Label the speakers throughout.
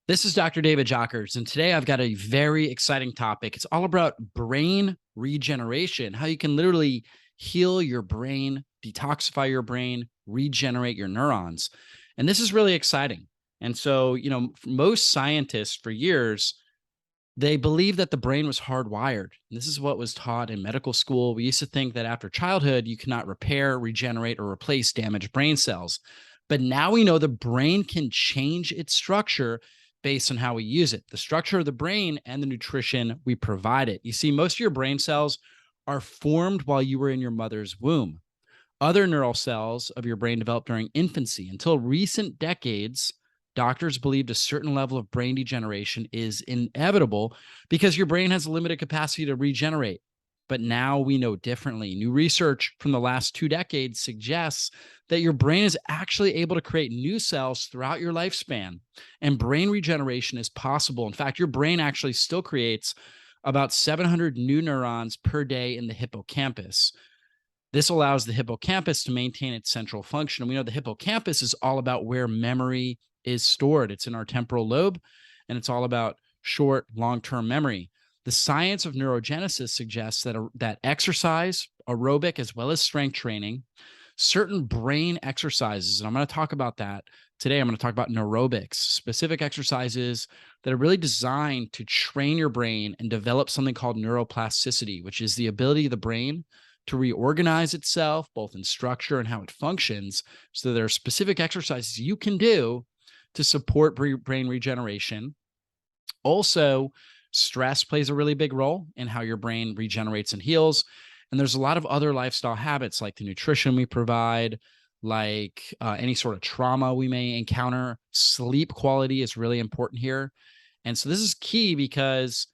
Speaker 1: This is Dr. David Jockers, and today I've got a very exciting topic. It's all about brain regeneration, how you can literally heal your brain, detoxify your brain, regenerate your neurons. And this is really exciting. And so, most scientists for years, they believe that the brain was hardwired. And this is what was taught in medical school. We used to think that after childhood, you cannot repair, regenerate, or replace damaged brain cells. But now we know the brain can change its structure based on how we use it, the structure of the brain and the nutrition we provide it. You see, most of your brain cells are formed while you were in your mother's womb. Other neural cells of your brain developed during infancy. Until recent decades, doctors believed a certain level of brain degeneration is inevitable because your brain has a limited capacity to regenerate. But now we know differently. New research from the last 2 decades suggests that your brain is actually able to create new cells throughout your lifespan, and brain regeneration is possible. In fact, your brain actually still creates about 700 new neurons per day in the hippocampus. This allows the hippocampus to maintain its central function. And we know the hippocampus is all about where memory is stored. It's in our temporal lobe, and it's all about short, long-term memory. The science of neurogenesis suggests that exercise, aerobic, as well as strength training, certain brain exercises, and I'm going to talk about that today. I'm going to talk about neurobics, specific exercises that are really designed to train your brain and develop something called neuroplasticity, which is the ability of the brain to reorganize itself, both in structure and how it functions. So there are specific exercises you can do to support brain regeneration. Also, stress plays a really big role in how your brain regenerates and heals. And there's a lot of other lifestyle habits like the nutrition we provide, like any sort of trauma we may encounter. Sleep quality is really important here. And so this is key because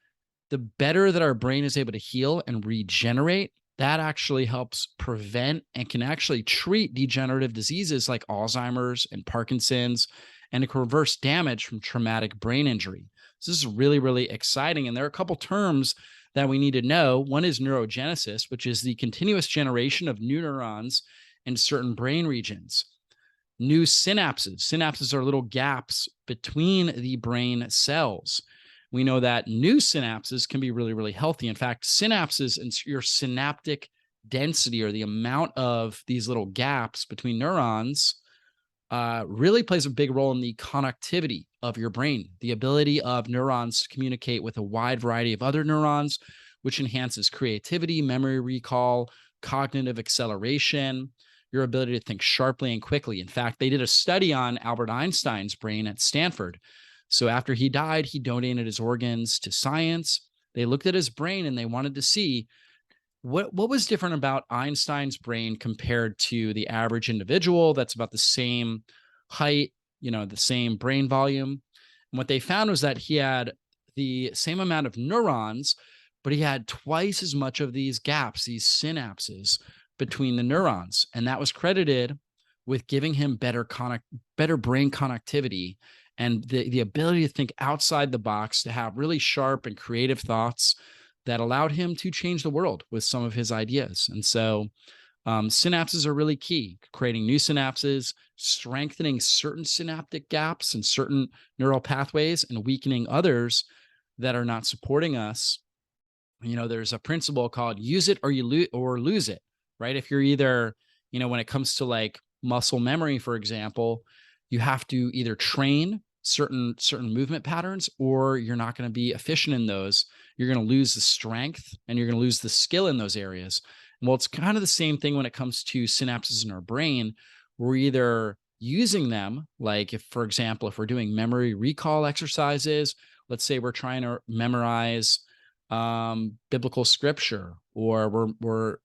Speaker 1: the better that our brain is able to heal and regenerate, that actually helps prevent and can actually treat degenerative diseases like Alzheimer's and Parkinson's, and it can reverse damage from traumatic brain injury. So this is really, really exciting. And there are a couple terms that we need to know. One is neurogenesis, which is the continuous generation of new neurons in certain brain regions. New synapses. Synapses are little gaps between the brain cells. We know that new synapses can be really, really healthy. In fact, synapses and your synaptic density, or the amount of these little gaps between neurons, really plays a big role in the connectivity of your brain, the ability of neurons to communicate with a wide variety of other neurons, which enhances creativity, memory recall, cognitive acceleration, your ability to think sharply and quickly. In fact, they did a study on Albert Einstein's brain at Stanford. So after he died, he donated his organs to science. They looked at his brain and they wanted to see what was different about Einstein's brain compared to the average individual that's about the same height, the same brain volume. And what they found was that he had the same amount of neurons, but he had twice as much of these gaps, these synapses between the neurons. And that was credited with giving him better brain connectivity and the ability to think outside the box, to have really sharp and creative thoughts that allowed him to change the world with some of his ideas. And so synapses are really key, creating new synapses, strengthening certain synaptic gaps and certain neural pathways, and weakening others that are not supporting us. There's a principle called use it or you lose it, right? If you're either, when it comes to like muscle memory, for example, you have to either train certain movement patterns, or you're not going to be efficient in those. You're going to lose the strength and you're going to lose the skill in those areas. Well, it's kind of the same thing when it comes to synapses in our brain. We're either using them, like if, for example, if we're doing memory recall exercises, let's say we're trying to memorize biblical scripture, or we're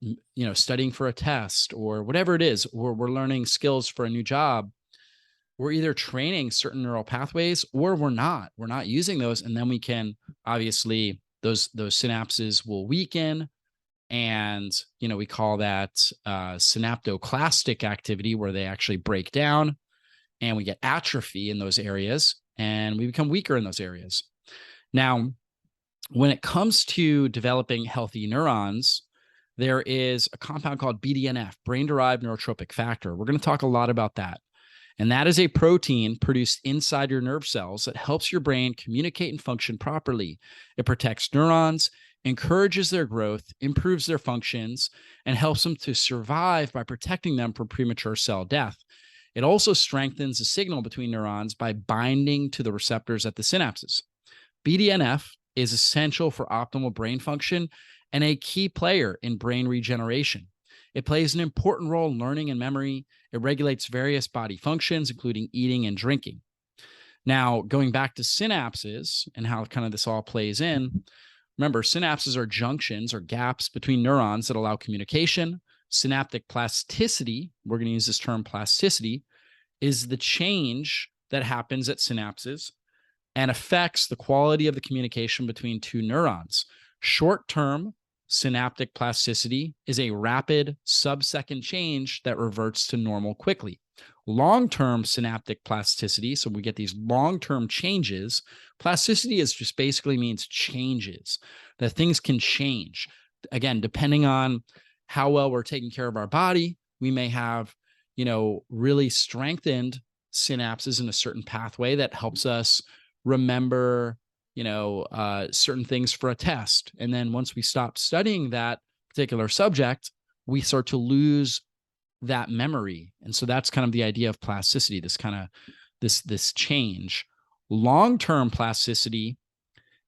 Speaker 1: studying for a test, or whatever it is, or we're learning skills for a new job. We're either training certain neural pathways or we're not using those. And then we can obviously, those synapses will weaken. And, we call that synaptoclastic activity, where they actually break down and we get atrophy in those areas and we become weaker in those areas. Now, when it comes to developing healthy neurons, there is a compound called BDNF, brain-derived neurotrophic factor. We're going to talk a lot about that. And that is a protein produced inside your nerve cells that helps your brain communicate and function properly. It protects neurons, encourages their growth, improves their functions, and helps them to survive by protecting them from premature cell death. It also strengthens the signal between neurons by binding to the receptors at the synapses. BDNF is essential for optimal brain function and a key player in brain regeneration. It plays an important role in learning and memory. It regulates various body functions, including eating and drinking. Now, going back to synapses and how kind of this all plays in, remember, synapses are junctions or gaps between neurons that allow communication. Synaptic plasticity, we're going to use this term plasticity, is the change that happens at synapses and affects the quality of the communication between two neurons. Short-term synaptic plasticity is a rapid sub-second change that reverts to normal quickly. Long-term synaptic plasticity, so we get these long-term changes. Plasticity is just basically means changes, that things can change. Again, depending on how well we're taking care of our body, we may have, really strengthened synapses in a certain pathway that helps us remember, certain things for a test. And then once we stop studying that particular subject, we start to lose that memory. And so that's kind of the idea of plasticity, this kind of this change. Long-term plasticity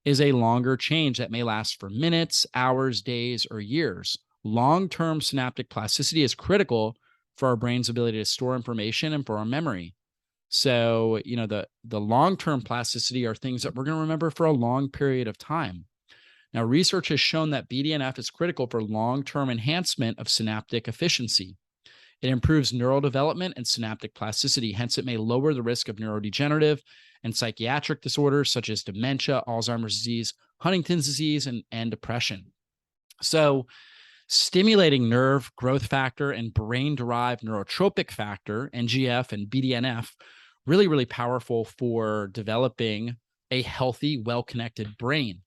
Speaker 1: is a longer change that may last for minutes, hours, days, or years. Long-term synaptic plasticity is critical for our brain's ability to store information and for our memory. So, the long-term plasticity are things that we're going to remember for a long period of time. Now, research has shown that BDNF is critical for long-term enhancement of synaptic efficiency. It improves neural development and synaptic plasticity. Hence, it may lower the risk of neurodegenerative and psychiatric disorders such as dementia, Alzheimer's disease, Huntington's disease, and depression. So, stimulating nerve growth factor and brain-derived neurotropic factor, NGF and BDNF, really, really powerful for developing a healthy, well-connected brain.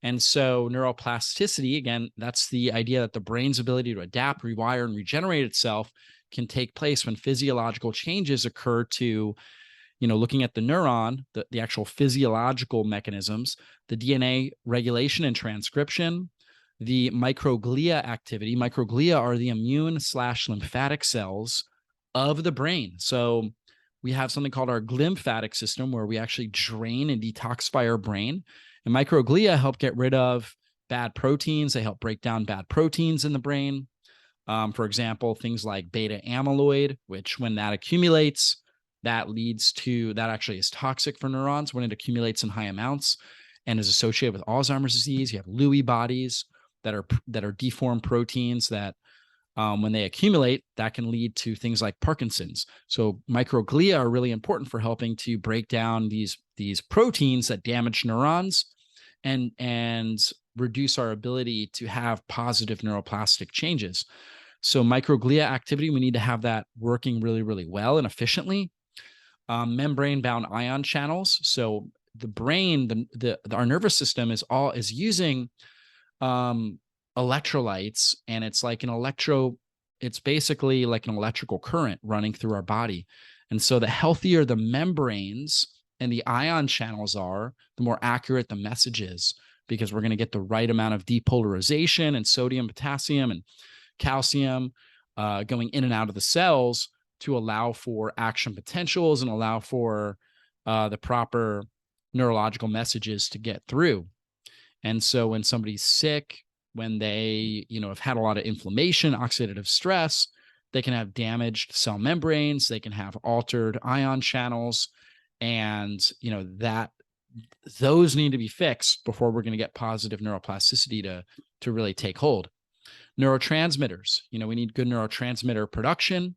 Speaker 1: And so neuroplasticity, again, that's the idea that the brain's ability to adapt, rewire, and regenerate itself can take place when physiological changes occur to, looking at the neuron, the actual physiological mechanisms, the DNA regulation and transcription, the microglia activity. Microglia are the immune/lymphatic cells of the brain. So we have something called our glymphatic system where we actually drain and detoxify our brain. And microglia help get rid of bad proteins. They help break down bad proteins in the brain. For example, things like beta amyloid, which when that accumulates, that actually is toxic for neurons when it accumulates in high amounts and is associated with Alzheimer's disease. You have Lewy bodies that are deformed proteins that when they accumulate, that can lead to things like Parkinson's. So microglia are really important for helping to break down these proteins that damage neurons and reduce our ability to have positive neuroplastic changes. So microglia activity, we need to have that working really, really well and efficiently. Membrane-bound ion channels. So the brain, our nervous system is using electrolytes, and it's basically like an electrical current running through our body. And so the healthier the membranes and the ion channels are, the more accurate the message is, because we're going to get the right amount of depolarization and sodium, potassium, and calcium going in and out of the cells to allow for action potentials and allow for the proper neurological messages to get through. And so when somebody's sick, when they, have had a lot of inflammation, oxidative stress, they can have damaged cell membranes, they can have altered ion channels, and, those need to be fixed before we're going to get positive neuroplasticity to really take hold. Neurotransmitters, we need good neurotransmitter production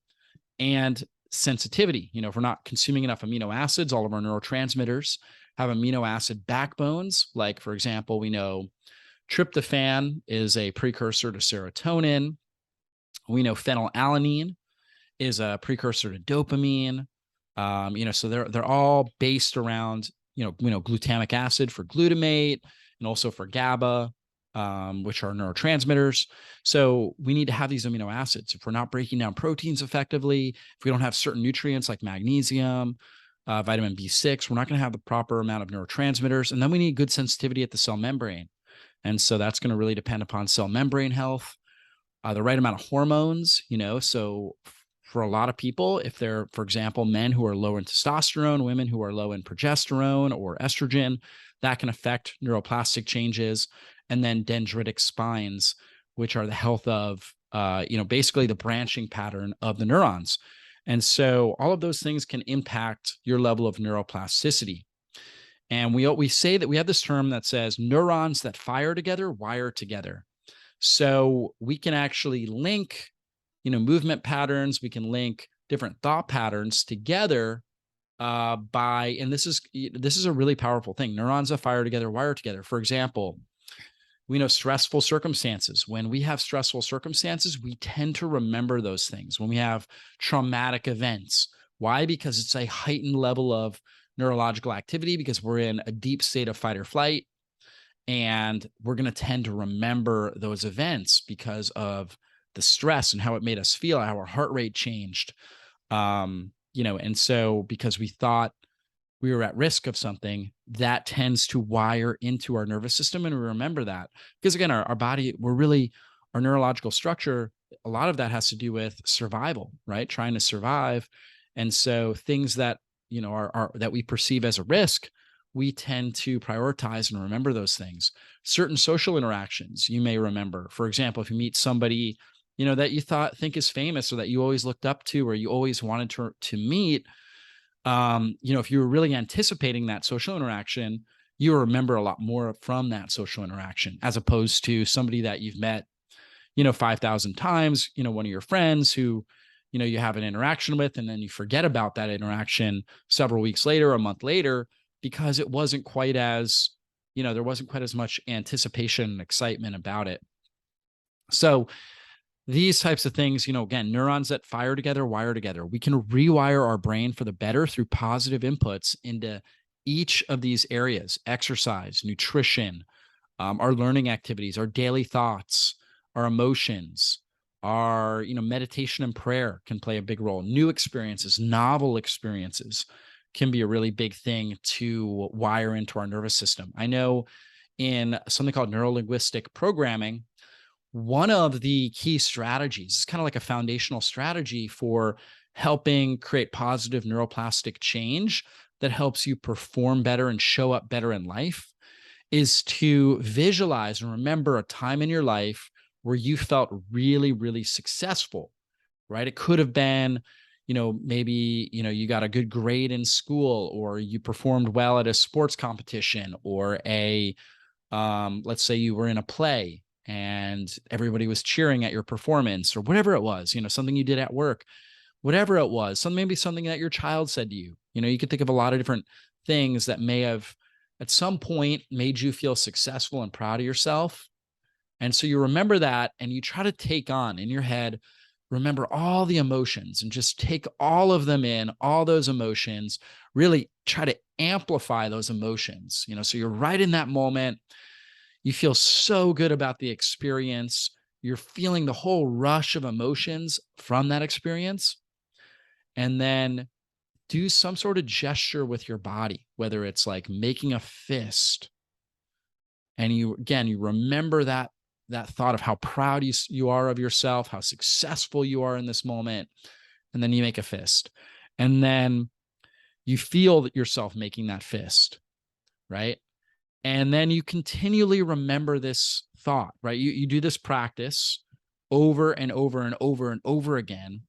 Speaker 1: and sensitivity. If we're not consuming enough amino acids, all of our neurotransmitters have amino acid backbones. Like, for example, we know tryptophan is a precursor to serotonin. We know phenylalanine is a precursor to dopamine. So they're all based around, glutamic acid for glutamate and also for GABA. which are neurotransmitters. So we need to have these amino acids. If we're not breaking down proteins effectively, if we don't have certain nutrients like magnesium, vitamin B6, we're not going to have the proper amount of neurotransmitters. And then we need good sensitivity at the cell membrane. And so that's going to really depend upon cell membrane health, the right amount of hormones, so for a lot of people, if they're, for example, men who are low in testosterone, women who are low in progesterone or estrogen, that can affect neuroplastic changes. And then dendritic spines, which are the health of, basically the branching pattern of the neurons. And so all of those things can impact your level of neuroplasticity. And we say that we have this term that says neurons that fire together, wire together. So we can actually link, movement patterns. We can link different thought patterns together and this is a really powerful thing. Neurons that fire together, wire together. For example, we know stressful circumstances. When we have stressful circumstances, we tend to remember those things. When we have traumatic events, why? Because it's a heightened level of neurological activity, because we're in a deep state of fight or flight. And we're going to tend to remember those events because of the stress and how it made us feel, how our heart rate changed. And so because we thought we were at risk of something, that tends to wire into our nervous system. And we remember that because, again, our body, our neurological structure, a lot of that has to do with survival, right? Trying to survive. And so things that, are that we perceive as a risk, we tend to prioritize and remember those things. Certain social interactions you may remember. For example, if you meet somebody, that you think is famous or that you always looked up to or you always wanted to meet, if you were really anticipating that social interaction, you remember a lot more from that social interaction as opposed to somebody that you've met, 5,000 times, one of your friends who, you have an interaction with, and then you forget about that interaction several weeks later, a month later, because it wasn't quite as, there wasn't quite as much anticipation and excitement about it. So these types of things, again, neurons that fire together, wire together. We can rewire our brain for the better through positive inputs into each of these areas: exercise, nutrition, our learning activities, our daily thoughts, our emotions, our, meditation and prayer can play a big role. New experiences, novel experiences can be a really big thing to wire into our nervous system. I know in something called neurolinguistic programming, one of the key strategies, is kind of like a foundational strategy for helping create positive neuroplastic change that helps you perform better and show up better in life, is to visualize and remember a time in your life where you felt really, really successful, right? It could have been, maybe, you got a good grade in school, or you performed well at a sports competition, or let's say you were in a play and everybody was cheering at your performance, or whatever it was, something you did at work, whatever it was, maybe something that your child said to you. You could think of a lot of different things that may have at some point made you feel successful and proud of yourself. And so you remember that, and you try to take on in your head, remember all the emotions and just take all of them in, all those emotions, really try to amplify those emotions, so you're right in that moment. You feel so good about the experience. You're feeling the whole rush of emotions from that experience. And then do some sort of gesture with your body, whether it's like making a fist. And you remember that thought of how proud you are of yourself, how successful you are in this moment. And then you make a fist. And then you feel yourself making that fist, right? And then you continually remember this thought, right? You do this practice over and over and over and over again.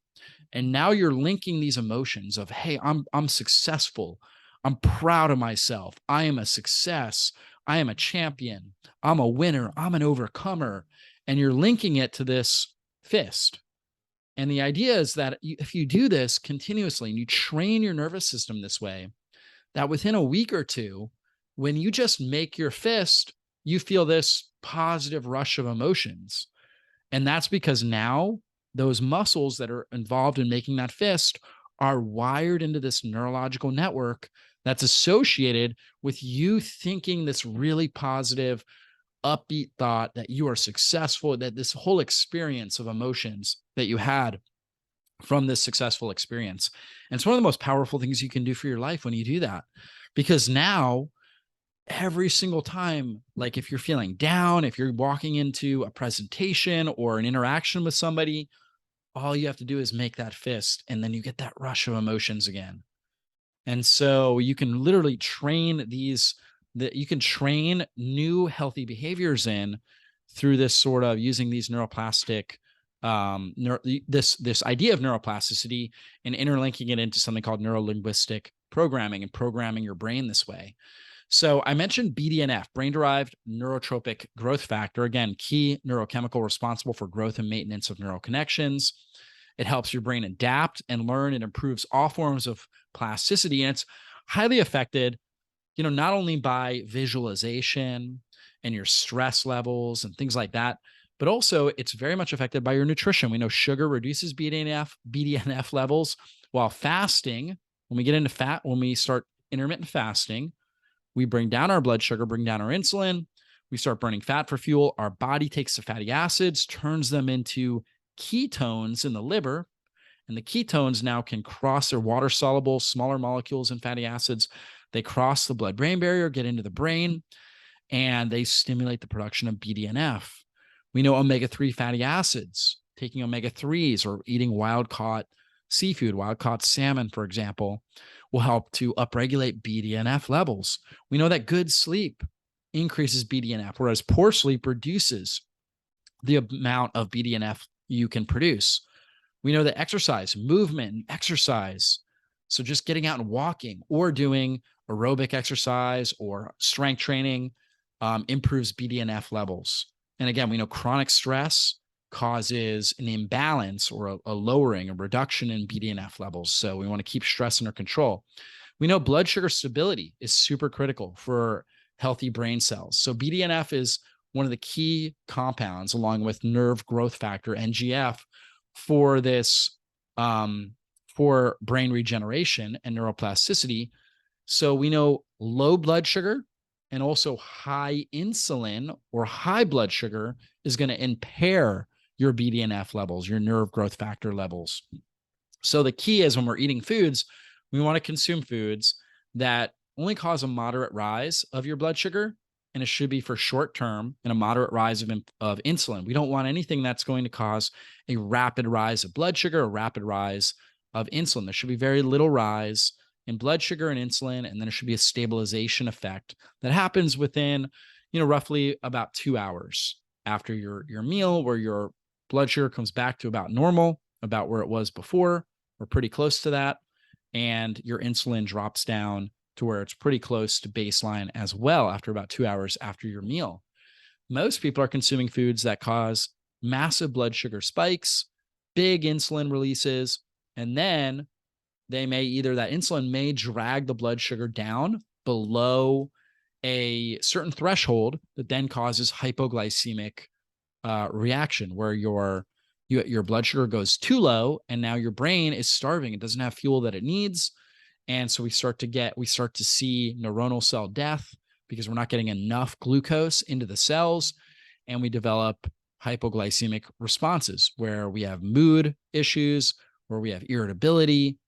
Speaker 1: And now you're linking these emotions of, hey, I'm successful. I'm proud of myself. I am a success. I am a champion. I'm a winner. I'm an overcomer. And you're linking it to this fist. And the idea is that if you do this continuously and you train your nervous system this way, that within a week or two, when you just make your fist, you feel this positive rush of emotions. And that's because now those muscles that are involved in making that fist are wired into this neurological network that's associated with you thinking this really positive, upbeat thought, that you are successful, that this whole experience of emotions that you had from this successful experience. And it's one of the most powerful things you can do for your life when you do that. Because now, every single time, like if you're feeling down, if you're walking into a presentation or an interaction with somebody, all you have to do is make that fist, and then you get that rush of emotions again. And so you can literally train that you can train new healthy behaviors in through this sort of using these neuroplastic this idea of neuroplasticity and interlinking it into something called neurolinguistic programming and programming your brain this way. So I mentioned BDNF, brain-derived neurotrophic growth factor, again, key neurochemical responsible for growth and maintenance of neural connections. It helps your brain adapt and learn. It improves all forms of plasticity, and it's highly affected, not only by visualization and your stress levels and things like that, but also it's very much affected by your nutrition. We know sugar reduces BDNF levels, while fasting, when we get into fat, when we start intermittent fasting, we bring down our blood sugar, bring down our insulin. We start burning fat for fuel. Our body takes the fatty acids, turns them into ketones in the liver. And the ketones now can cross their water soluble, smaller molecules and fatty acids. They cross the blood brain barrier, get into the brain, and they stimulate the production of BDNF. We know omega-3 fatty acids, taking omega-3s or eating wild-caught seafood, wild-caught salmon, for example, will help to upregulate BDNF levels. We know that good sleep increases BDNF, whereas poor sleep reduces the amount of BDNF you can produce. We know that exercise, movement, and exercise, so just getting out and walking or doing aerobic exercise or strength training improves BDNF levels. And again, we know chronic stress causes an imbalance or a lowering, a reduction in BDNF levels. So we want to keep stress under control. We know blood sugar stability is super critical for healthy brain cells. So BDNF is one of the key compounds, along with nerve growth factor, NGF, for this, for brain regeneration and neuroplasticity. So we know low blood sugar and also high insulin or high blood sugar is going to impair your BDNF levels, your nerve growth factor levels. So the key is when we're eating foods, we want to consume foods that only cause a moderate rise of your blood sugar, and it should be for short term, and a moderate rise of insulin. We don't want anything that's going to cause a rapid rise of blood sugar, a rapid rise of insulin. There should be very little rise in blood sugar and insulin, and then it should be a stabilization effect that happens within, roughly about 2 hours after your meal, where your blood sugar comes back to about normal, about where it was before, or pretty close to that, and your insulin drops down to where it's pretty close to baseline as well after about 2 hours after your meal. Most people are consuming foods that cause massive blood sugar spikes, big insulin releases, and then that insulin may drag the blood sugar down below a certain threshold that then causes hypoglycemic reaction, where your blood sugar goes too low, and now your brain is starving. It doesn't have fuel that it needs. And so we start to see neuronal cell death because we're not getting enough glucose into the cells, and we develop hypoglycemic responses where we have mood issues, where we have irritability,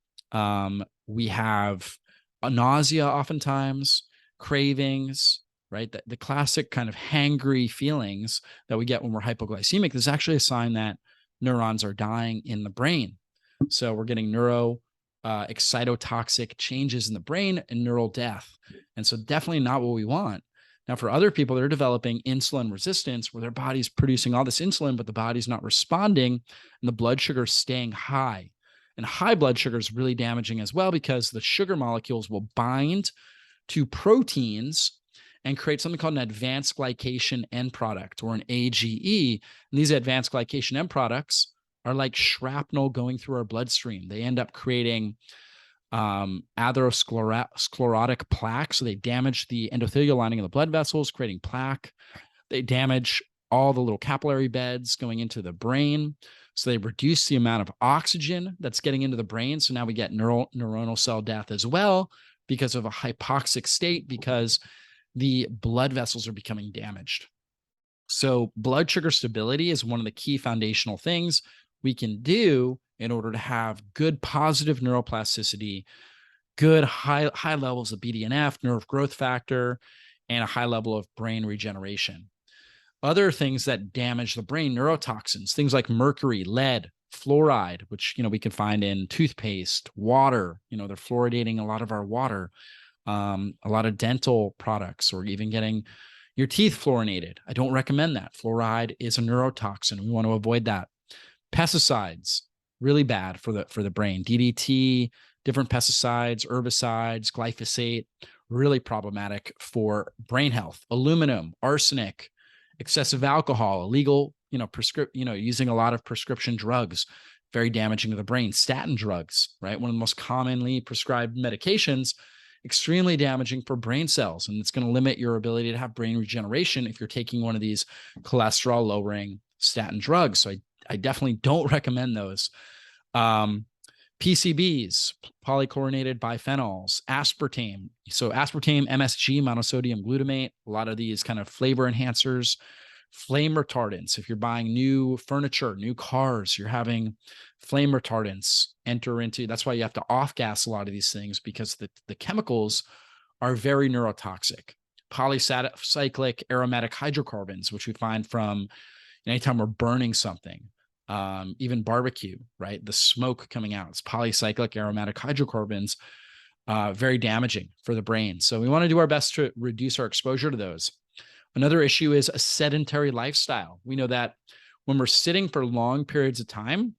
Speaker 1: we have nausea oftentimes, cravings, right? The classic kind of hangry feelings that we get when we're hypoglycemic. There's actually a sign that neurons are dying in the brain. So we're getting excitotoxic changes in the brain and neural death. And so definitely not what we want. Now, for other people, they're developing insulin resistance, where their body's producing all this insulin, but the body's not responding, and the blood sugar is staying high. And high blood sugar is really damaging as well, because the sugar molecules will bind to proteins and create something called an advanced glycation end product, or an AGE. And these advanced glycation end products are like shrapnel going through our bloodstream. They end up creating atherosclerotic plaque. So they damage the endothelial lining of the blood vessels, creating plaque. They damage all the little capillary beds going into the brain. So they reduce the amount of oxygen that's getting into the brain. So now we get neuronal cell death as well, because of a hypoxic state, because the blood vessels are becoming damaged. So blood sugar stability is one of the key foundational things we can do in order to have good positive neuroplasticity, good high levels of BDNF, nerve growth factor, and a high level of brain regeneration. Other things that damage the brain, neurotoxins, things like mercury, lead, fluoride, which we can find in toothpaste, water. They're fluoridating a lot of our water, a lot of dental products, or even getting your teeth fluorinated. I don't recommend that. Fluoride is a neurotoxin. We want to avoid that. Pesticides, really bad for the brain. DDT, different pesticides, herbicides, glyphosate, really problematic for brain health. Aluminum, arsenic, excessive alcohol, illegal, using a lot of prescription drugs, very damaging to the brain. Statin drugs, right? One of the most commonly prescribed medications, extremely damaging for brain cells. And it's going to limit your ability to have brain regeneration if you're taking one of these cholesterol lowering statin drugs. So I definitely don't recommend those. PCBs, polychlorinated biphenyls, aspartame. So aspartame, MSG, monosodium glutamate, a lot of these kind of flavor enhancers, flame retardants. If you're buying new furniture, new cars, you're having flame retardants enter into, that's why you have to off gas a lot of these things, because the chemicals are very neurotoxic. Polycyclic aromatic hydrocarbons, which we find from anytime we're burning something, even barbecue, right? The smoke coming out, it's polycyclic aromatic hydrocarbons, very damaging for the brain. So we want to do our best to reduce our exposure to those. Another issue is a sedentary lifestyle. We know that when we're sitting for long periods of time,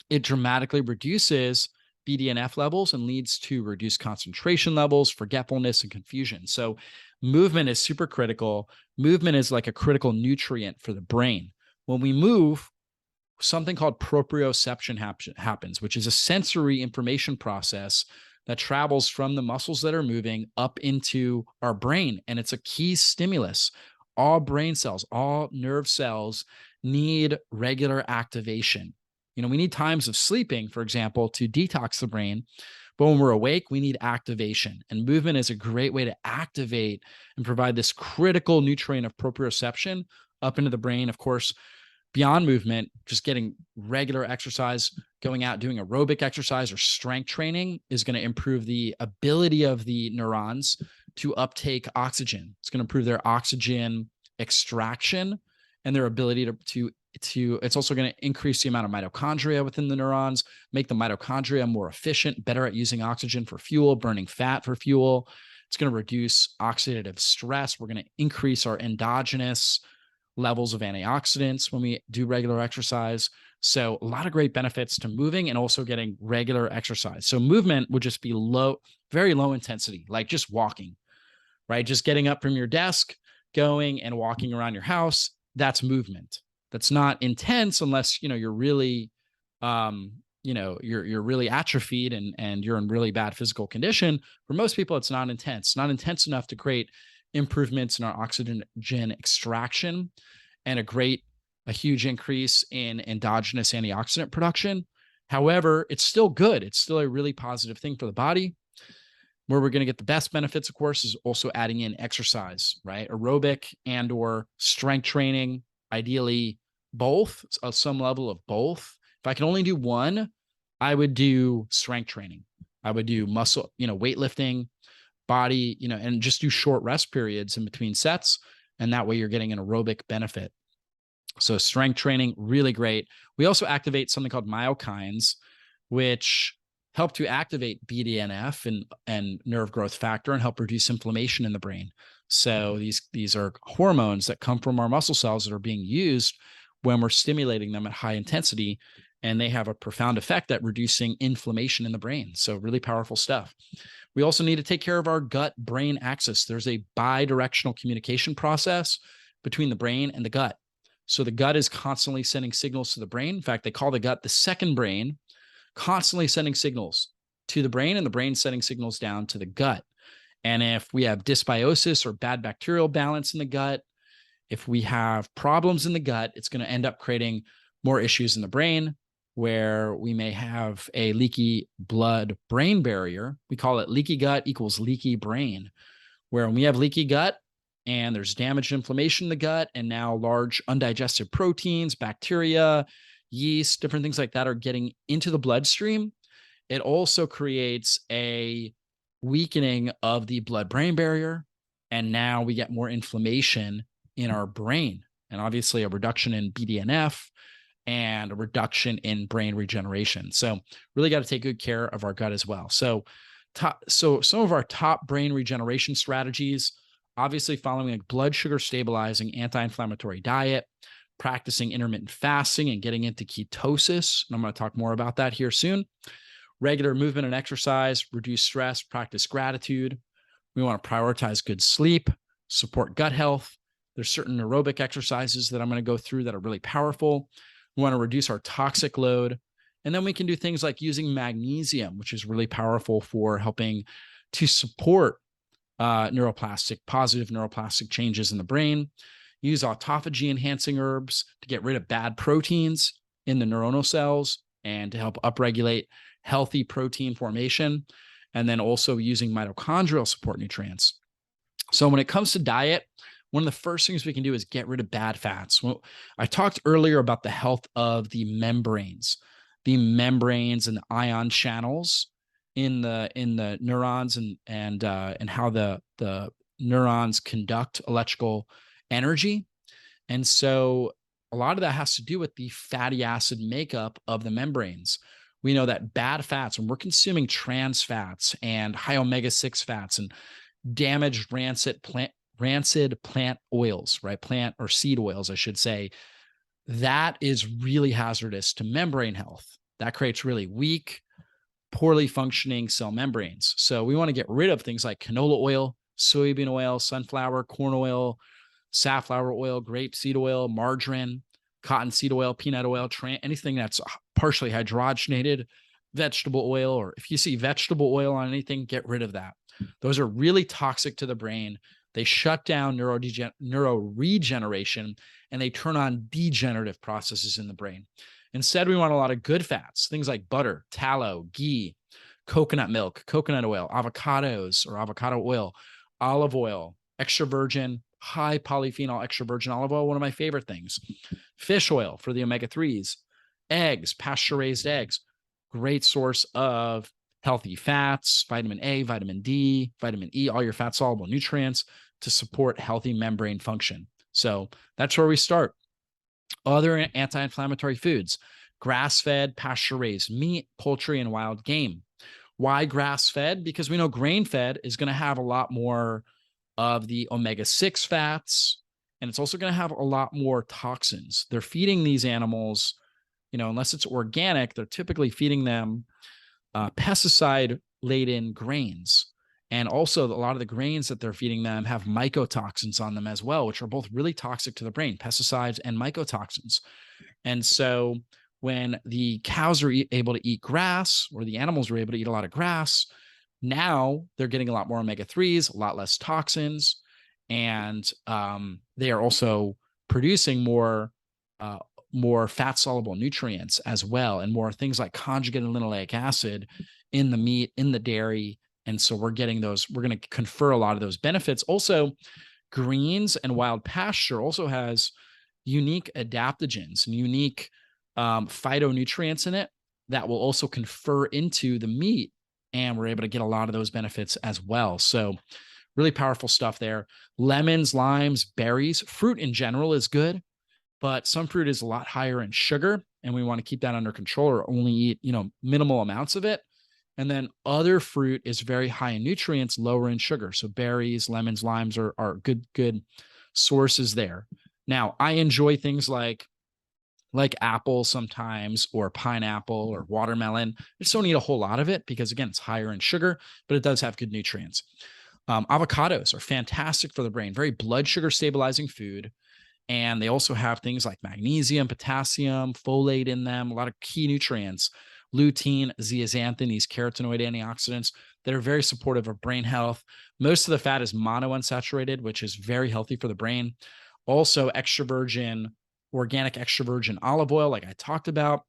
Speaker 1: it dramatically reduces BDNF levels and leads to reduced concentration levels, forgetfulness, and confusion. So movement is super critical. Movement is like a critical nutrient for the brain. When we move, something called proprioception happens, which is a sensory information process that travels from the muscles that are moving up into our brain. And it's a key stimulus. All brain cells, all nerve cells need regular activation. We need times of sleeping, for example, to detox the brain. But when we're awake, we need activation. And movement is a great way to activate and provide this critical nutrient of proprioception up into the brain. Of course, beyond movement, just getting regular exercise, going out, doing aerobic exercise or strength training is going to improve the ability of the neurons to uptake oxygen. It's going to improve their oxygen extraction and their ability to it's also going to increase the amount of mitochondria within the neurons, make the mitochondria more efficient, better at using oxygen for fuel, burning fat for fuel. It's going to reduce oxidative stress. We're going to increase our endogenous levels of antioxidants when we do regular exercise. So a lot of great benefits to moving and also getting regular exercise. So movement would just be very low intensity, like just walking, right? Just getting up from your desk, going and walking around your house. That's movement. That's not intense unless, you're really, you're really atrophied and you're in really bad physical condition. For most people, it's not intense, not intense enough to create improvements in our oxygen extraction and a huge increase in endogenous antioxidant production. However, it's still good. It's still a really positive thing for the body. Where we're going to get the best benefits, of course, is also adding in exercise, right? Aerobic and or strength training, ideally both, some level of both. If I can only do one, I would do strength training. I would do muscle, weightlifting, body, and just do short rest periods in between sets. And that way you're getting an aerobic benefit. So strength training, really great. We also activate something called myokines, which help to activate BDNF and nerve growth factor and help reduce inflammation in the brain. So these are hormones that come from our muscle cells that are being used when we're stimulating them at high intensity, and they have a profound effect at reducing inflammation in the brain. So really powerful stuff. We also need to take care of our gut-brain axis. There's a bi-directional communication process between the brain and the gut. So the gut is constantly sending signals to the brain. In fact, they call the gut the second brain, constantly sending signals to the brain and the brain sending signals down to the gut. And if we have dysbiosis or bad bacterial balance in the gut, if we have problems in the gut, it's going to end up creating more issues in the brain, where we may have a leaky blood-brain barrier. We call it leaky gut equals leaky brain, where when we have leaky gut and there's damaged inflammation in the gut, and now large undigested proteins, bacteria, yeast, different things like that are getting into the bloodstream. It also creates a weakening of the blood-brain barrier, and now we get more inflammation in our brain, and obviously a reduction in BDNF and a reduction in brain regeneration. So really got to take good care of our gut as well. So some of our top brain regeneration strategies, obviously following a blood sugar stabilizing anti-inflammatory diet, practicing intermittent fasting and getting into ketosis. And I'm going to talk more about that here soon. Regular movement and exercise, reduce stress, practice gratitude. We want to prioritize good sleep, support gut health. There's certain aerobic exercises that I'm going to go through that are really powerful. We want to reduce our toxic load. And then we can do things like using magnesium, which is really powerful for helping to support positive neuroplastic changes in the brain. Use autophagy enhancing herbs to get rid of bad proteins in the neuronal cells and to help upregulate healthy protein formation. And then also using mitochondrial support nutrients. So when it comes to diet, one of the first things we can do is get rid of bad fats. Well, I talked earlier about the health of the membranes and the ion channels in the neurons and how the neurons conduct electrical energy. And so a lot of that has to do with the fatty acid makeup of the membranes. We know that bad fats, when we're consuming trans fats and high omega-6 fats and damaged rancid plant oils, right? Plant or seed oils, I should say, that is really hazardous to membrane health. That creates really weak, poorly functioning cell membranes. So we want to get rid of things like canola oil, soybean oil, sunflower, corn oil, safflower oil, grapeseed oil, margarine, cottonseed oil, peanut oil, anything that's partially hydrogenated, vegetable oil, or if you see vegetable oil on anything, get rid of that. Those are really toxic to the brain. They shut down neuroregeneration and they turn on degenerative processes in the brain. Instead, we want a lot of good fats, things like butter, tallow, ghee, coconut milk, coconut oil, avocados or avocado oil, olive oil, extra virgin, high polyphenol extra virgin olive oil, one of my favorite things. Fish oil for the omega-3s, eggs, pasture-raised eggs, great source of healthy fats, vitamin A, vitamin D, vitamin E, all your fat-soluble nutrients to support healthy membrane function. So that's where we start. Other anti-inflammatory foods, grass-fed, pasture-raised meat, poultry, and wild game. Why grass-fed? Because we know grain-fed is going to have a lot more of the omega-6 fats, and it's also going to have a lot more toxins. They're feeding these animals, unless it's organic, they're typically feeding them pesticide-laden grains. And also a lot of the grains that they're feeding them have mycotoxins on them as well, which are both really toxic to the brain, pesticides and mycotoxins. And so when the cows are able to eat grass, or the animals are able to eat a lot of grass, now they're getting a lot more omega-3s, a lot less toxins, and they are also producing more fat-soluble nutrients as well, and more things like conjugated linoleic acid in the meat, in the dairy. And so we're going to confer a lot of those benefits. Also, greens and wild pasture also has unique adaptogens and unique phytonutrients in it that will also confer into the meat. And we're able to get a lot of those benefits as well. So really powerful stuff there. Lemons, limes, berries, fruit in general is good, but some fruit is a lot higher in sugar, and we want to keep that under control or only eat, minimal amounts of it. And then other fruit is very high in nutrients, lower in sugar. So berries, lemons, limes are good sources there. Now, I enjoy things like apple sometimes, or pineapple or watermelon. I just don't eat a whole lot of it because, again, it's higher in sugar, but it does have good nutrients. Avocados are fantastic for the brain, very blood sugar stabilizing food. And they also have things like magnesium, potassium, folate in them, a lot of key nutrients, lutein, zeaxanthin, these carotenoid antioxidants that are very supportive of brain health. Most of the fat is monounsaturated, which is very healthy for the brain. Also, organic extra virgin olive oil, like I talked about,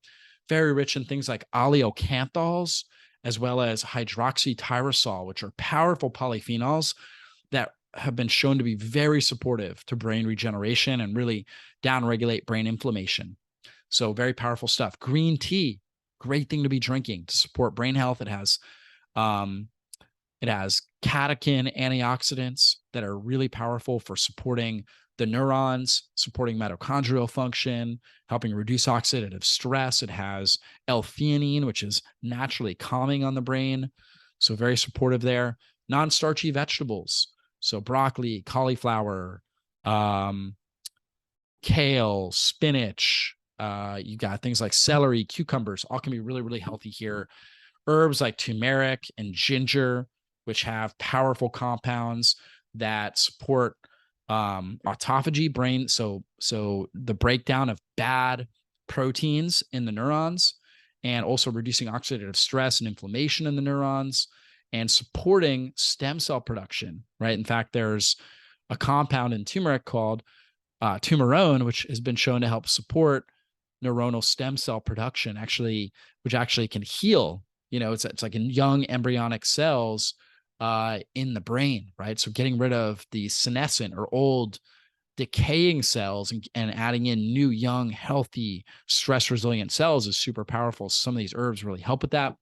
Speaker 1: very rich in things like oleocanthols, as well as hydroxytyrosol, which are powerful polyphenols that have been shown to be very supportive to brain regeneration and really downregulate brain inflammation. So very powerful stuff. Green tea, great thing to be drinking to support brain health. Um, it has catechin antioxidants that are really powerful for supporting the neurons, supporting mitochondrial function, helping reduce oxidative stress. It has L-theanine, which is naturally calming on the brain. So very supportive there. Non-starchy vegetables. So broccoli, cauliflower, um, kale, spinach. You got things like celery, cucumbers, all can be really, really healthy here. Herbs like turmeric and ginger, which have powerful compounds that support autophagy, brain. So the breakdown of bad proteins in the neurons, and also reducing oxidative stress and inflammation in the neurons, and supporting stem cell production. Right. In fact, there's a compound in turmeric called Tumerone, which has been shown to help support neuronal stem cell production, which actually can heal. It's like in young embryonic cells in the brain, right? So getting rid of the senescent or old decaying cells and adding in new, young, healthy, stress resilient cells is super powerful. Some of these herbs really help with that.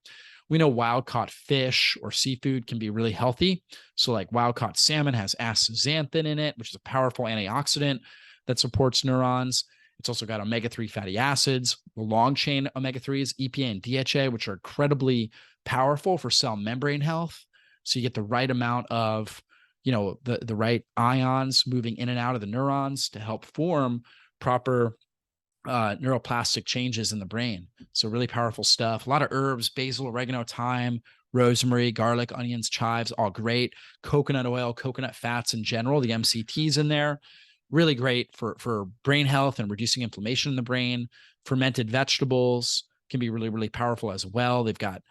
Speaker 1: We know wild caught fish or seafood can be really healthy. So like wild caught salmon has astaxanthin in it, which is a powerful antioxidant that supports neurons. It's also got omega-3 fatty acids, the long chain omega-3s, EPA and DHA, which are incredibly powerful for cell membrane health. So you get the right amount of, the right ions moving in and out of the neurons to help form proper neuroplastic changes in the brain. So really powerful stuff. A lot of herbs, basil, oregano, thyme, rosemary, garlic, onions, chives, all great. Coconut oil, coconut fats in general, the MCTs in there, really great for brain health and reducing inflammation in the brain. Fermented vegetables can be really, really powerful as well. They've got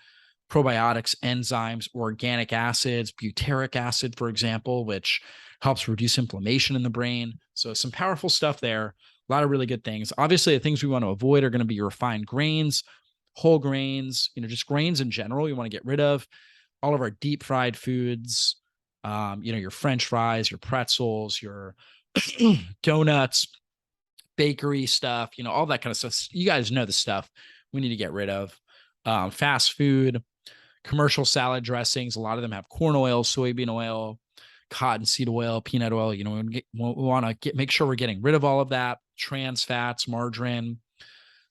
Speaker 1: probiotics, enzymes, organic acids, butyric acid, for example, which helps reduce inflammation in the brain. So some powerful stuff there. A lot of really good things. Obviously, the things we want to avoid are going to be your refined grains, whole grains, just grains in general. You want to get rid of all of our deep fried foods, your French fries, your pretzels, your donuts, bakery stuff, all that kind of stuff. You guys know the stuff we need to get rid of. Fast food, commercial salad dressings. A lot of them have corn oil, soybean oil, cottonseed oil, peanut oil. We want to make sure we're getting rid of all of that. Trans fats, margarine.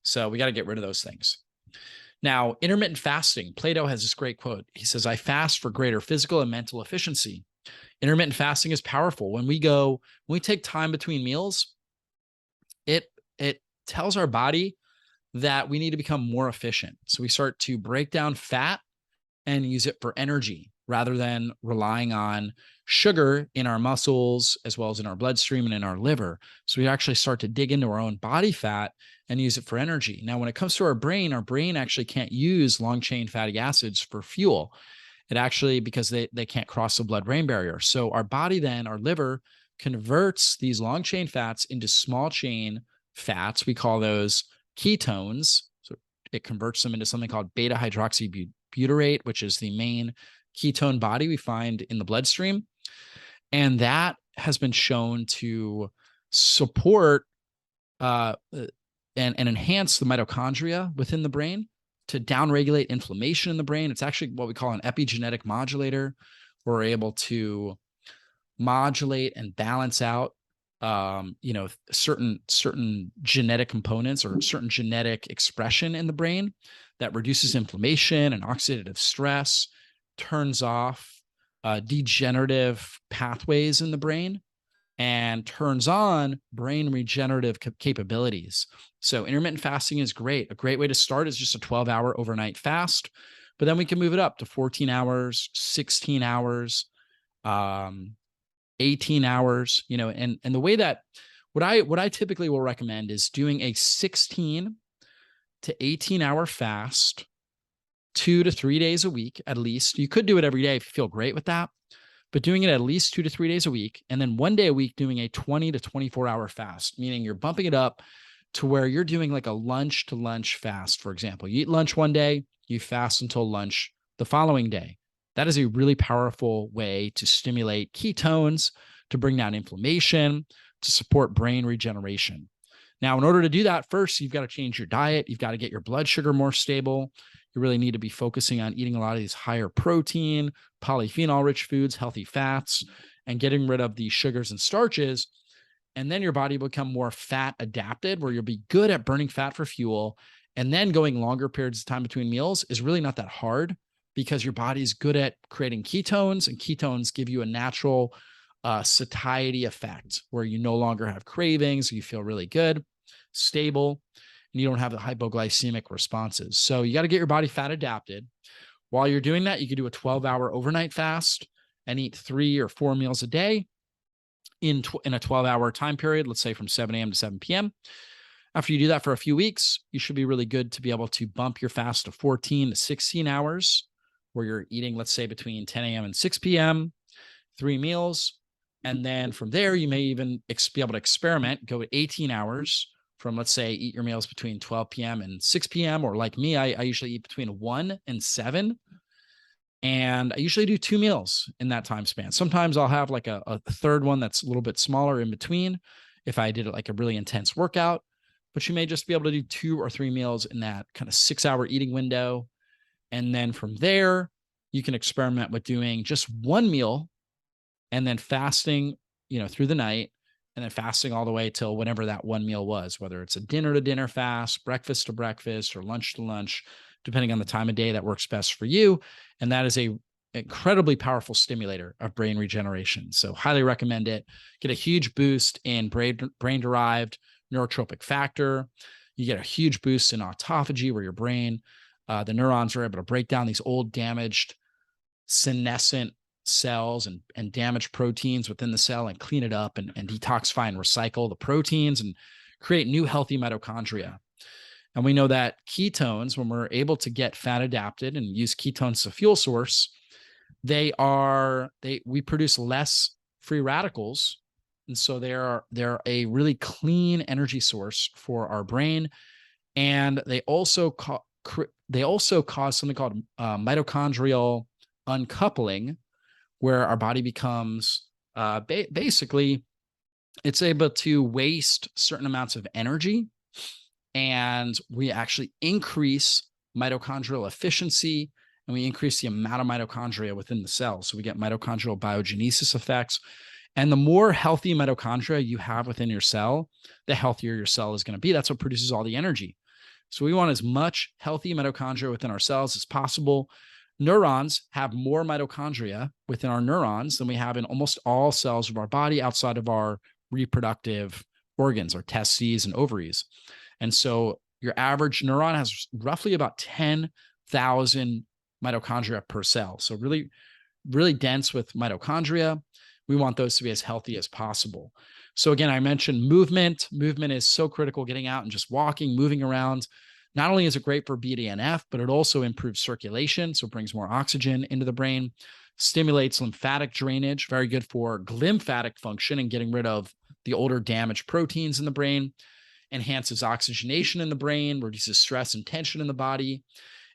Speaker 1: So we got to get rid of those things. Now, intermittent fasting. Plato has this great quote. He says, "I fast for greater physical and mental efficiency." Intermittent fasting is powerful. When we take time between meals, it tells our body that we need to become more efficient. So we start to break down fat and use it for energy rather than relying on sugar in our muscles, as well as in our bloodstream and in our liver. So we actually start to dig into our own body fat and use it for energy. Now, when it comes to our brain actually can't use long chain fatty acids for fuel. It actually, because they can't cross the blood-brain barrier. So our body then, our liver, converts these long chain fats into small chain fats. We call those ketones. So it converts them into something called beta hydroxybutyrate, which is the main ketone body we find in the bloodstream. And that has been shown to support and enhance the mitochondria within the brain, to downregulate inflammation in the brain. It's actually what we call an epigenetic modulator. We're able to modulate and balance out certain genetic components or certain genetic expression in the brain that reduces inflammation and oxidative stress, turns off degenerative pathways in the brain, and turns on brain regenerative capabilities. So intermittent fasting is great. A great way to start is just a 12-hour overnight fast, but then we can move it up to 14 hours, 16 hours, 18 hours, and the way that what I typically will recommend is doing a 16 to 18 hour fast 2 to 3 days a week, at least. You could do it every day if you feel great with that, but doing it at least 2 to 3 days a week. And then 1 day a week doing a 20 to 24 hour fast, meaning you're bumping it up to where you're doing like a lunch to lunch fast. For example, you eat lunch one day, you fast until lunch the following day. That is a really powerful way to stimulate ketones, to bring down inflammation, to support brain regeneration. Now, in order to do that, first, you've got to change your diet. You've got to get your blood sugar more stable. You really need to be focusing on eating a lot of these higher protein, polyphenol rich foods, healthy fats, and getting rid of the sugars and starches. And then your body will become more fat adapted, where you'll be good at burning fat for fuel. And then going longer periods of time between meals is really not that hard because your body's good at creating ketones, and ketones give you a natural satiety effect where you no longer have cravings, you feel really good, stable, and you don't have the hypoglycemic responses. So you got to get your body fat adapted. While you're doing that, you could do a 12-hour overnight fast and eat 3 or 4 meals a day in a 12-hour time period, let's say from 7 a.m. to 7 p.m. After you do that for a few weeks, you should be really good to be able to bump your fast to 14 to 16 hours, where you're eating, let's say, between 10 a.m. and 6 p.m., 3 meals. And then from there, you may even be able to experiment, go at 18 hours from, let's say, eat your meals between 12 p.m. and 6 p.m. Or like me, I usually eat between 1 and 7. And I usually do 2 meals in that time span. Sometimes I'll have like a third one that's a little bit smaller in between if I did like a really intense workout. But you may just be able to do 2 or 3 meals in that kind of 6-hour eating window. And then from there, you can experiment with doing just 1 meal and then fasting, through the night, and then fasting all the way till whenever that 1 meal was, whether it's a dinner to dinner fast, breakfast to breakfast, or lunch to lunch, depending on the time of day that works best for you. And that is a incredibly powerful stimulator of brain regeneration. So highly recommend it. Get a huge boost in brain-derived neurotrophic factor. You get a huge boost in autophagy, where your brain, the neurons are able to break down these old damaged senescent cells and damaged proteins within the cell and clean it up and detoxify and recycle the proteins and create new healthy mitochondria. And we know that ketones, when we're able to get fat adapted and use ketones as a fuel source, we produce less free radicals. And so they're a really clean energy source for our brain. And they also cause something called mitochondrial uncoupling, where our body becomes basically, it's able to waste certain amounts of energy, and we actually increase mitochondrial efficiency, and we increase the amount of mitochondria within the cell. So we get mitochondrial biogenesis effects. And the more healthy mitochondria you have within your cell, the healthier your cell is going to be. That's what produces all the energy. So we want as much healthy mitochondria within our cells as possible. Neurons have more mitochondria within our neurons than we have in almost all cells of our body outside of our reproductive organs, our testes and ovaries. And so your average neuron has roughly about 10,000 mitochondria per cell. So really, really dense with mitochondria. We want those to be as healthy as possible. So again, I mentioned movement. Movement is so critical, getting out and just walking, moving around. Not only is it great for BDNF, but it also improves circulation. So it brings more oxygen into the brain, stimulates lymphatic drainage, very good for glymphatic function and getting rid of the older damaged proteins in the brain, enhances oxygenation in the brain, reduces stress and tension in the body,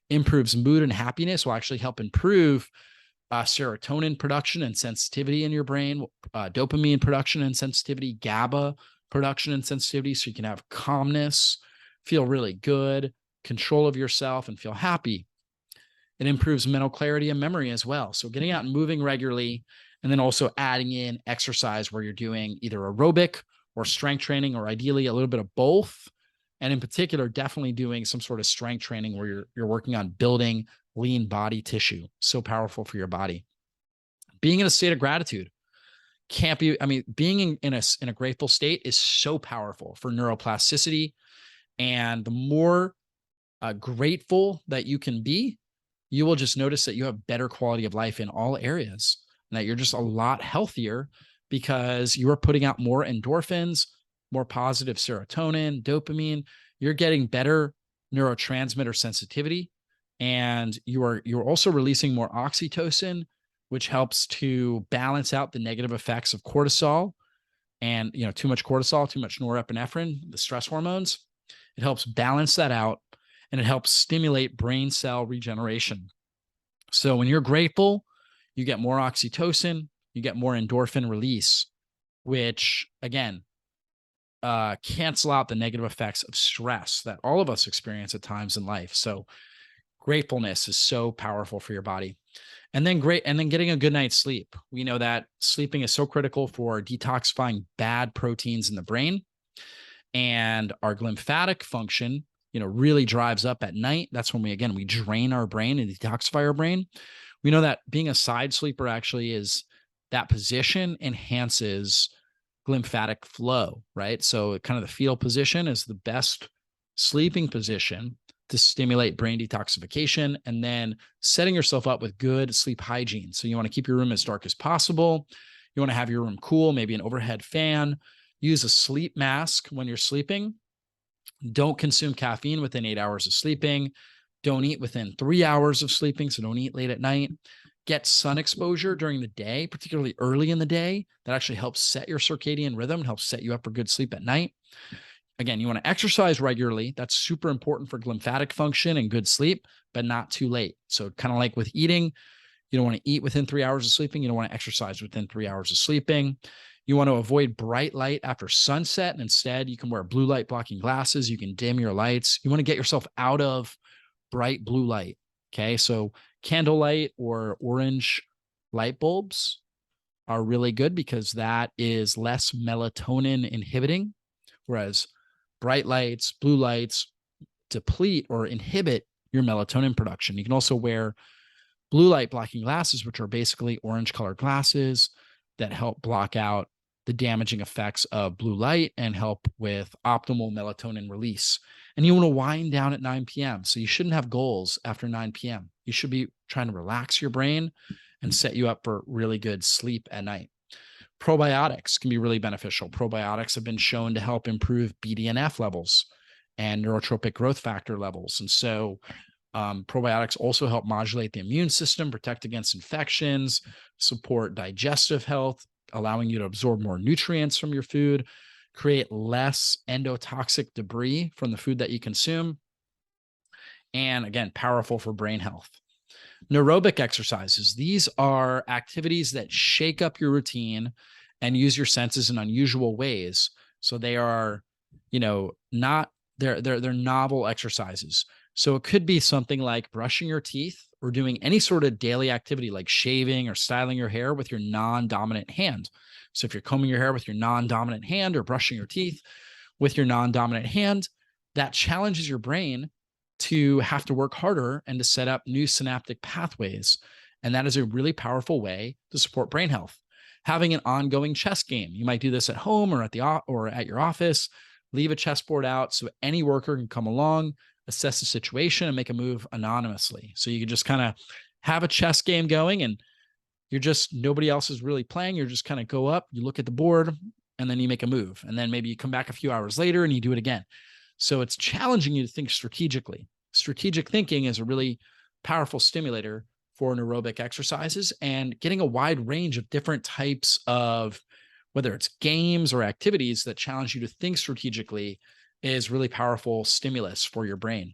Speaker 1: improves mood and happiness, will actually help improve serotonin production and sensitivity in your brain, dopamine production and sensitivity, GABA production and sensitivity, so you can have calmness, feel really good, control of yourself, and feel happy. It improves mental clarity and memory as well. So getting out and moving regularly, and then also adding in exercise where you're doing either aerobic or strength training, or ideally a little bit of both. And in particular, definitely doing some sort of strength training where you're working on building lean body tissue. So powerful for your body. Being in a state of gratitude being in a grateful state is so powerful for neuroplasticity. And the more grateful that you can be, you will just notice that you have better quality of life in all areas, and that you're just a lot healthier because you are putting out more endorphins, more positive serotonin, dopamine. You're getting better neurotransmitter sensitivity, and you're also releasing more oxytocin, which helps to balance out the negative effects of cortisol. And too much cortisol, too much norepinephrine, the stress hormones. It helps balance that out, and it helps stimulate brain cell regeneration. So when you're grateful, you get more oxytocin, you get more endorphin release, which again, cancel out the negative effects of stress that all of us experience at times in life. So gratefulness is so powerful for your body. And then getting a good night's sleep. We know that sleeping is so critical for detoxifying bad proteins in the brain, and our glymphatic function, really drives up at night. That's when we drain our brain and detoxify our brain. We know that being a side sleeper actually is that position enhances glymphatic flow, right? So kind of the fetal position is the best sleeping position to stimulate brain detoxification, and then setting yourself up with good sleep hygiene. So you want to keep your room as dark as possible. You want to have your room cool, maybe an overhead fan. Use a sleep mask when you're sleeping. Don't consume caffeine within 8 hours of sleeping. Don't eat within 3 hours of sleeping. So don't eat late at night. Get sun exposure during the day, particularly early in the day. That actually helps set your circadian rhythm, helps set you up for good sleep at night. Again, you want to exercise regularly. That's super important for glymphatic function and good sleep, but not too late. So kind of like with eating, you don't want to eat within 3 hours of sleeping. You don't want to exercise within 3 hours of sleeping. You want to avoid bright light after sunset. And instead, you can wear blue light blocking glasses. You can dim your lights. You want to get yourself out of bright blue light. Okay. So candlelight or orange light bulbs are really good because that is less melatonin inhibiting, whereas bright lights, blue lights deplete or inhibit your melatonin production. You can also wear blue light blocking glasses, which are basically orange colored glasses that help block out the damaging effects of blue light and help with optimal melatonin release. And you want to wind down at 9 p.m. So you shouldn't have goals after 9 p.m. You should be trying to relax your brain and set you up for really good sleep at night. Probiotics can be really beneficial. Probiotics have been shown to help improve BDNF levels and neurotropic growth factor levels. And so probiotics also help modulate the immune system, protect against infections, support digestive health, allowing you to absorb more nutrients from your food, create less endotoxic debris from the food that you consume. And again, powerful for brain health. Neurobic exercises. These are activities that shake up your routine and use your senses in unusual ways. So they are, not they're novel exercises. So it could be something like brushing your teeth or doing any sort of daily activity like shaving or styling your hair with your non-dominant hand. So if you're combing your hair with your non-dominant hand or brushing your teeth with your non-dominant hand, that challenges your brain to have to work harder and to set up new synaptic pathways. And that is a really powerful way to support brain health. Having an ongoing chess game. You might do this at home or at your office. Leave a chessboard out so any worker can come along, assess the situation, and make a move anonymously. So you can just kind of have a chess game going and nobody else is really playing. You're just kind of go up, you look at the board, and then you make a move. And then maybe you come back a few hours later and you do it again. So it's challenging you to think strategically. Strategic thinking is a really powerful stimulator for neurobic exercises, and getting a wide range of different types of, whether it's games or activities that challenge you to think strategically, is really powerful stimulus for your brain.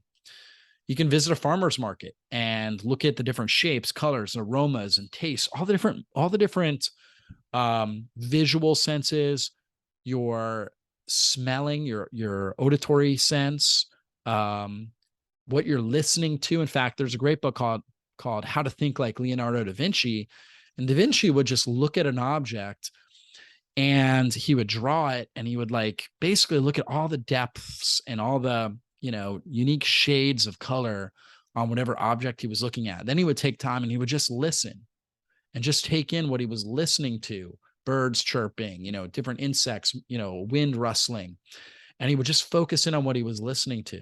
Speaker 1: You can visit a farmer's market and look at the different shapes, colors, aromas, and tastes, all the different visual senses, your smelling, your auditory sense, what you're listening to. In fact, there's a great book called How to Think Like Leonardo da Vinci. And da Vinci would just look at an object and he would draw it, and he would basically look at all the depths and all the, unique shades of color on whatever object he was looking at. Then he would take time and he would just listen and just take in what he was listening to. Birds chirping, different insects, wind rustling. And he would just focus in on what he was listening to.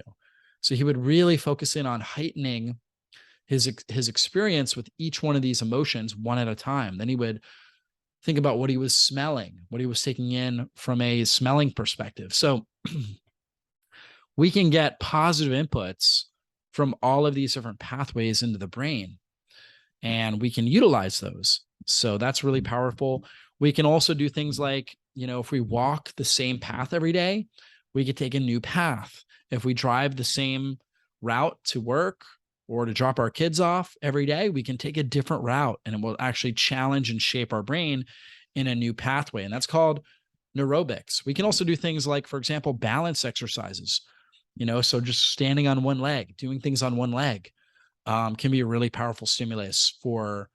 Speaker 1: So he would really focus in on heightening his experience with each one of these emotions one at a time. Then he would think about what he was smelling, what he was taking in from a smelling perspective. So we can get positive inputs from all of these different pathways into the brain, and we can utilize those. So that's really powerful. We can also do things like, if we walk the same path every day, we could take a new path. If we drive the same route to work, or to drop our kids off every day, we can take a different route and it will actually challenge and shape our brain in a new pathway. And that's called neurobics. We can also do things like, for example, balance exercises, so just standing on one leg, doing things on one leg, can be a really powerful stimulus for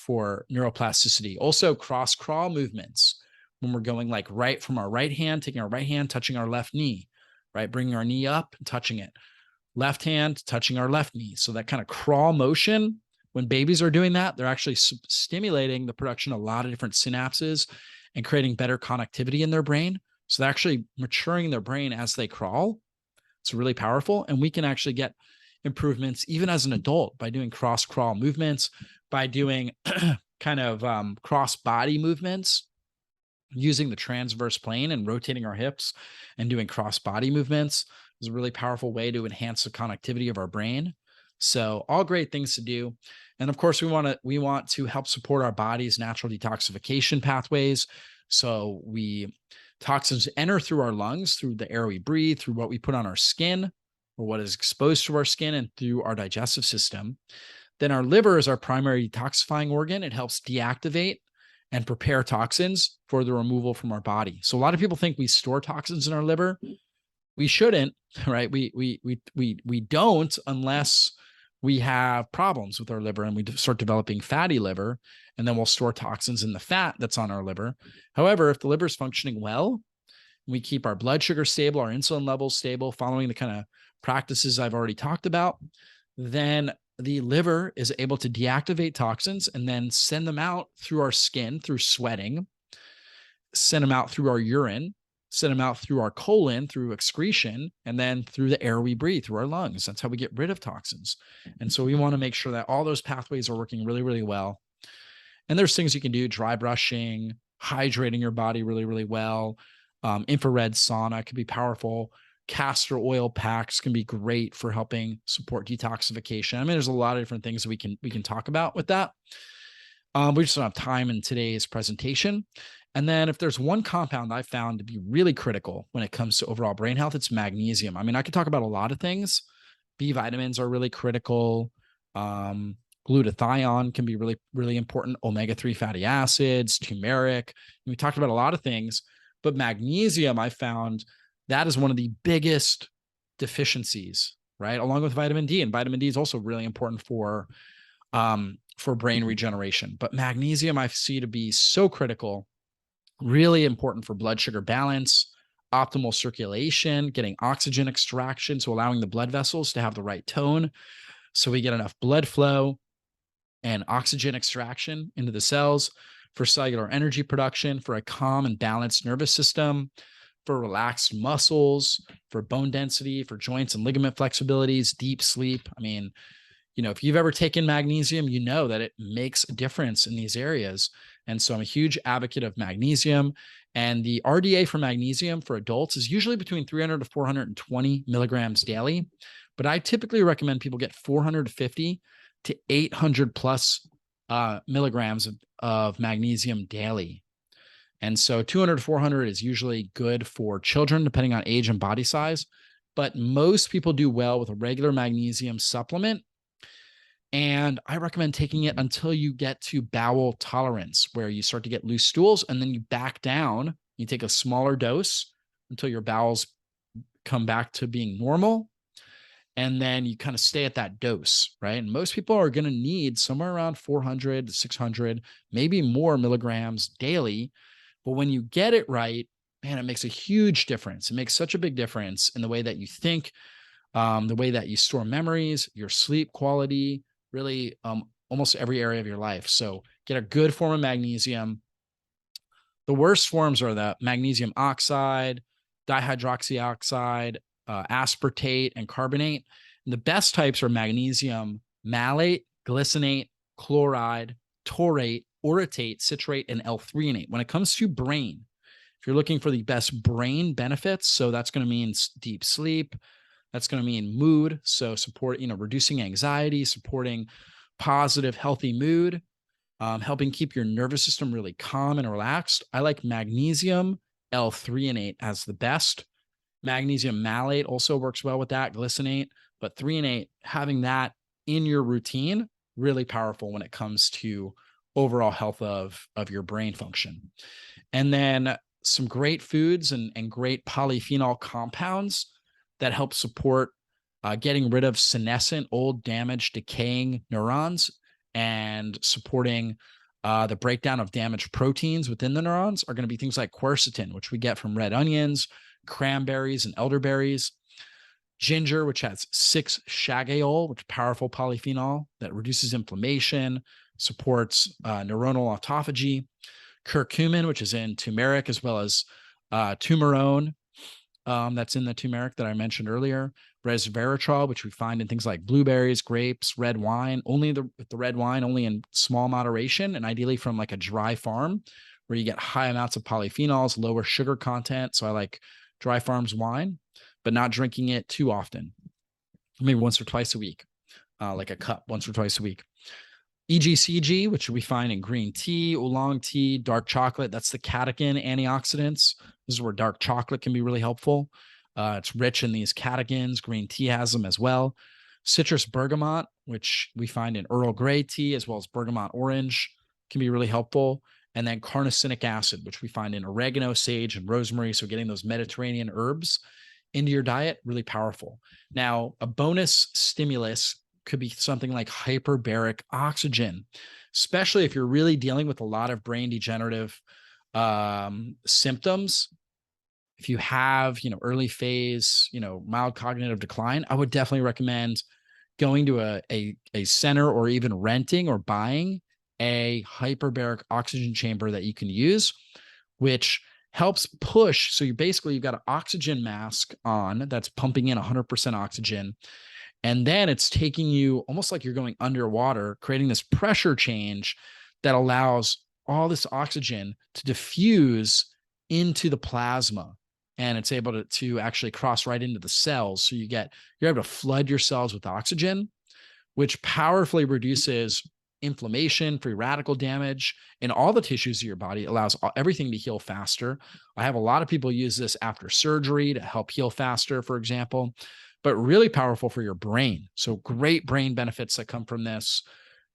Speaker 1: neuroplasticity. Also, cross crawl movements, when we're going like right from our right hand, taking our right hand, touching our left knee, right, bringing our knee up and touching it, left hand touching our left knee. So that kind of crawl motion, when babies are doing that, they're actually stimulating the production of a lot of different synapses and creating better connectivity in their brain. So they're actually maturing their brain as they crawl. It's really powerful. And we can actually get improvements even as an adult by doing cross crawl movements, by doing kind of cross body movements, using the transverse plane and rotating our hips and doing cross body movements is a really powerful way to enhance the connectivity of our brain. So all great things to do. And of course, we want to help support our body's natural detoxification pathways. So toxins enter through our lungs, through the air we breathe, through what we put on our skin or what is exposed to our skin, and through our digestive system. Then our liver is our primary detoxifying organ. It helps deactivate and prepare toxins for the removal from our body. So a lot of people think we store toxins in our liver. We shouldn't, right? We don't, unless we have problems with our liver and we start developing fatty liver, and then we'll store toxins in the fat that's on our liver. However, if the liver is functioning well, we keep our blood sugar stable, our insulin levels stable, following the kind of practices I've already talked about, then the liver is able to deactivate toxins and then send them out through our skin, through sweating, send them out through our urine, send them out through our colon, through excretion, and then through the air we breathe, through our lungs. That's how we get rid of toxins. And so we want to make sure that all those pathways are working really, really well. And there's things you can do: dry brushing, hydrating your body really, really well. Infrared sauna can be powerful. Castor oil packs can be great for helping support detoxification. I mean, there's a lot of different things that we can talk about with that. We just don't have time in today's presentation. And then if there's one compound I found to be really critical when it comes to overall brain health, it's magnesium. I mean, I could talk about a lot of things. B vitamins are really critical. Glutathione can be really, really important. Omega-3 fatty acids, turmeric. And we talked about a lot of things, but magnesium, I found that is one of the biggest deficiencies, right? Along with vitamin D. And vitamin D is also really important for brain regeneration. But magnesium I see to be so critical, really important for blood sugar balance, optimal circulation, getting oxygen extraction, so allowing the blood vessels to have the right tone so we get enough blood flow and oxygen extraction into the cells, for cellular energy production, for a calm and balanced nervous system, for relaxed muscles, for bone density, for joints and ligament flexibilities, deep sleep. I mean, if you've ever taken magnesium, you know that it makes a difference in these areas. And so I'm a huge advocate of magnesium. And the RDA for magnesium for adults is usually between 300 to 420 milligrams daily. But I typically recommend people get 450 to 800 plus milligrams of magnesium daily. And so 200 to 400 is usually good for children, depending on age and body size. But most people do well with a regular magnesium supplement. And I recommend taking it until you get to bowel tolerance, where you start to get loose stools, and then you back down. You take a smaller dose until your bowels come back to being normal. And then you kind of stay at that dose, right? And most people are going to need somewhere around 400 to 600, maybe more milligrams daily. But when you get it right, man, it makes a huge difference. It makes such a big difference in the way that you think, the way that you store memories, your sleep quality, really almost every area of your life. So get a good form of magnesium. The worst forms are the magnesium oxide, dihydroxyoxide, aspartate, and carbonate. And the best types are magnesium malate, glycinate, chloride, taurate, orotate, citrate, and L-threonate. When it comes to brain, if you're looking for the best brain benefits, so that's going to mean deep sleep, that's going to mean mood, so reducing anxiety, supporting positive, healthy mood, helping keep your nervous system really calm and relaxed. I like magnesium L-threonate as the best. Magnesium malate also works well with that, glycinate. but 3 and 8, having that in your routine, really powerful when it comes to overall health of your brain function. And then some great foods and great polyphenol compounds that help support getting rid of senescent, old, damaged, decaying neurons and supporting the breakdown of damaged proteins within the neurons are going to be things like quercetin, which we get from red onions, cranberries, and elderberries. Ginger, which has 6-chagoyl, which is powerful polyphenol that reduces inflammation, supports neuronal autophagy. Curcumin, which is in turmeric, as well as turmerone, that's in the turmeric that I mentioned earlier. Resveratrol, which we find in things like blueberries, grapes, red wine, only the red wine, only in small moderation, and ideally from like a dry farm where you get high amounts of polyphenols, lower sugar content. So I like dry farms wine, but not drinking it too often. Maybe once or twice a week, like a cup once or twice a week. EGCG, which we find in green tea, oolong tea, dark chocolate. That's the catechin antioxidants. This is where dark chocolate can be really helpful. It's rich in these catechins. Green tea has them as well. Citrus bergamot, which we find in Earl Grey tea, as well as bergamot orange, can be really helpful. And then carnosinic acid, which we find in oregano, sage, and rosemary. So getting those Mediterranean herbs into your diet, really powerful. Now, a bonus stimulus could be something like hyperbaric oxygen, especially if you're really dealing with a lot of brain degenerative symptoms. If you have, early phase, mild cognitive decline, I would definitely recommend going to a center or even renting or buying a hyperbaric oxygen chamber that you can use, which helps push. So you've got an oxygen mask on that's pumping in 100% oxygen. And then it's taking you almost like you're going underwater, creating this pressure change that allows all this oxygen to diffuse into the plasma. And it's able to actually cross right into the cells. So you're able to flood your cells with oxygen, which powerfully reduces inflammation, free radical damage in all the tissues of your body. It allows everything to heal faster. I have a lot of people use this after surgery to help heal faster, for example, but really powerful for your brain. So great brain benefits that come from this,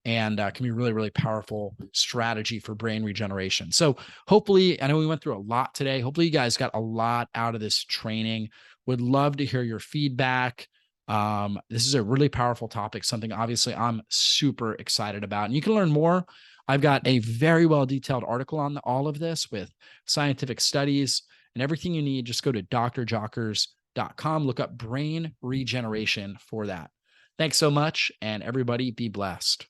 Speaker 1: and can be really, really powerful strategy for brain regeneration. So hopefully, I know we went through a lot today. Hopefully you guys got a lot out of this training. Would love to hear your feedback. This is a really powerful topic, something obviously I'm super excited about. And you can learn more. I've got a very well-detailed article on all of this with scientific studies and everything you need. Just go to drjockers.com, look up brain regeneration for that. Thanks so much, and everybody be blessed.